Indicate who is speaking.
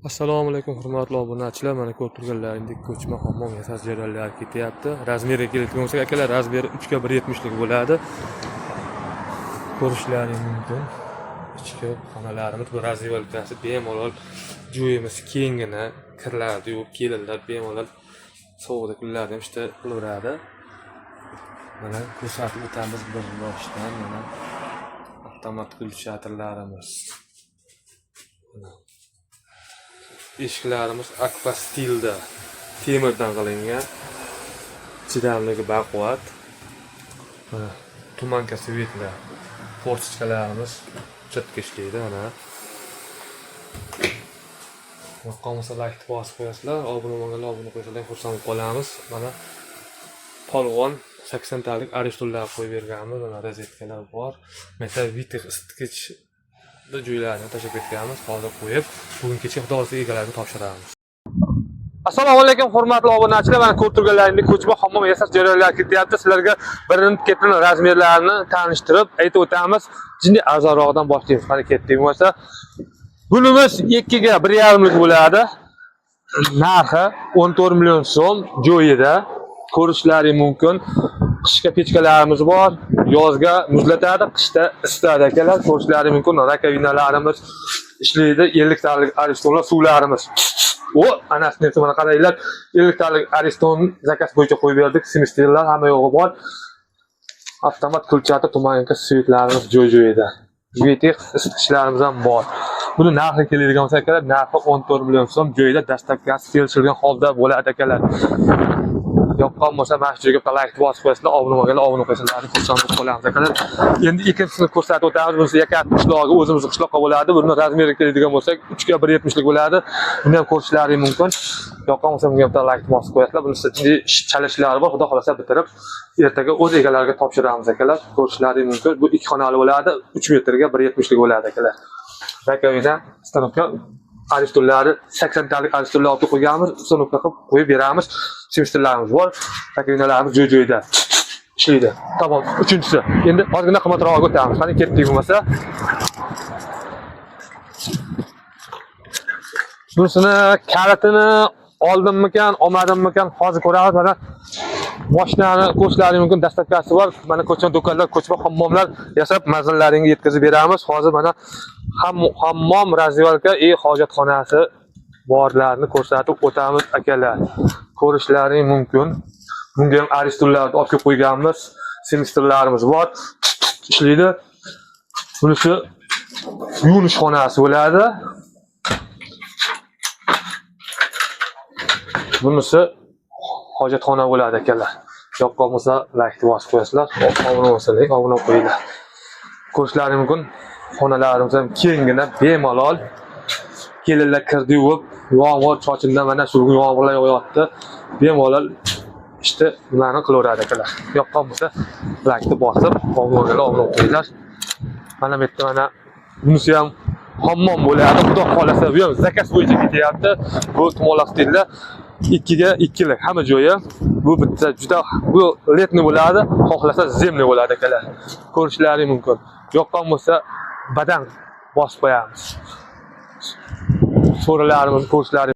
Speaker 1: Assalomu alaykum hurmatli obunachilar. Mana ko'rib turganlaringdek ko'chma hammom yasash jarayonlari ketyapti. Razmeriga keladigan bo'lsak, akalar, razmeri 3x170 lik bo'ladi. Ko'rishlaringiz mumkin. Ichki xonalarimiz bu razyevalkasi bemalol joyimiz kengina, kirlarni yuvib kelinlar bemalol sovuqda kunlarda ham ishda qilaveradi. Mana ko'rsatib o'tamiz bir boshdan. Mana avtomat gulchatirlarimiz. Eshiklarimiz akva stilda temirdan qilingan, chidamligi baquvvat. Mana tumanka svetlar, portichkalarimiz chetga ishlaydi. Mana yoqqanmasa like bosib qo'yasizlar, obuna bo'lganlar obuna qo'ysalar xursand qolamiz. Mana polvon 80 talik aristollar qo'yib berganmiz. Mana rozetkalar bor. Metal vitix isitgich joylarni tashlab ketganmiz. Hozir qo'yib, bugun kecha xudo xohlasa egalariga topshiramiz. Assalomu alaykum hurmatli obunachilar. Mana ko'rib turganlaringdek ko'chma hammom yasash jarayonlari ketyapti. Sizlarga birin-ketin razmerlarini tanishtirib aytib o'tamiz. Jinni arzonroqdan boshlaymiz. Qani ketdik bo'lsa, bunimiz 2 ga 1,5 lik bo'ladi. Narxi 14 million so'm joyida. Ko'rishlaringiz mumkin. Qishga pechkalarimiz bor, yozga muzlatadi, qishda isitadi akalar. Ko'rishlaringiz mumkin. Rakavinalarimiz ishlaydi, 50 talik aristonlar suvlarimiz. O, anasini mana qaranglar, 50 talik ariston zakaz bo'yicha qo'yib berdik. Semestrlar hamma yo'g'i bor. Avtomat kulchati tumanka svetlarimiz joy-joyida. Vitix isitgichlarimiz ham bor. Buni narxi keladigan bo'lsa akalar, narxi 14 million so'm joyida dastlabkasi kelishilgan holda bo'ladi akalar. Yoqqan bo'lsa mana shu joyga like bosib qo'yasizlar, obuna bo'lganlar obuna qo'yasizlar, xursand bo'lib qolamiz akalar. Endi ikkinchisini ko'rsatib o'tamiz. Bunisi Yakati qishlog'i, o'zimizning qishloqqa bo'ladi. Buni razmeriga keladigan bo'lsak 3x170 lik bo'ladi. Buni ham ko'rishlaringiz mumkin. Yoqqan bo'lsa bunga ham like bosib qo'yasizlar. Bunisi chalishlari bor. Xudo xolasa bitirib ertaga o'z egalariga topshiramiz akalar. Ko'rishlaringiz mumkin. Bu 2 xonali bo'ladi, 3 metrga 170 lik bo'ladi akalar. Rakavina stanovka aristollari 80 talik aristollar olib qo'yganmiz, stanovka qilib qo'yib beramiz. Semestrlarimiz bor, rakavinalarimiz joy-joyida ishlaydi. Tamom, uchinchisi. Endi ozgina qimmatroq o'tamiz. Qani ketdik bo'lmasa. Bunisini kalitini oldimmikan, olmadimmikan hozir ko'ramiz. Mana mashinani ko'rishlaringiz mumkin, dastlabkasi bor. Mana ko'chma do'konlar, ko'chma hammomlar yasab manzillaringizga yetkazib beramiz. Hozir mana hammom, razyevalka, hojatxonasi borlarni ko'rsatib o'tamiz akalar. Ko'rishlaringiz mumkin. Bunga ham aristollarni olib qo'yganmiz. Semestrlarimiz bor. Ishlaydi. Bunisi yuvinish xonasi bo'ladi. Bunisi hojatxona bo'ladi akalar. Yoqqan bo'lsa like bosib qo'yasizlar, obuna bo'lsanglar obuna qo'yinglar. Ko'rishlaringiz mumkin. Xonalarimiz ham kengina, bemalol. Kelinlar kirdi yuvib, yomg'ir chochinda mana shu yomg'irlar yog'yapti. Bemalol ishda bularni qilaveradi akalar. Yoqqan bo'lsa like bosib, obuna qo'yinglar. Mana bu yerda mana bunisi ham hammom bo'ladi. Xudo xolasa bu ham zakaz bo'yicha ketyapti. Bu tumonlaq stilda 2 ga 2 lik hamma joyi. Bu bitta juda bu letni bo'ladi, xohlasa zemni bo'ladi akalar. Ko'rishlaringiz mumkin. Yoqqan bo'lsa badan bosib qo'yamiz. So'ralarimiz, ko'rishlaringiz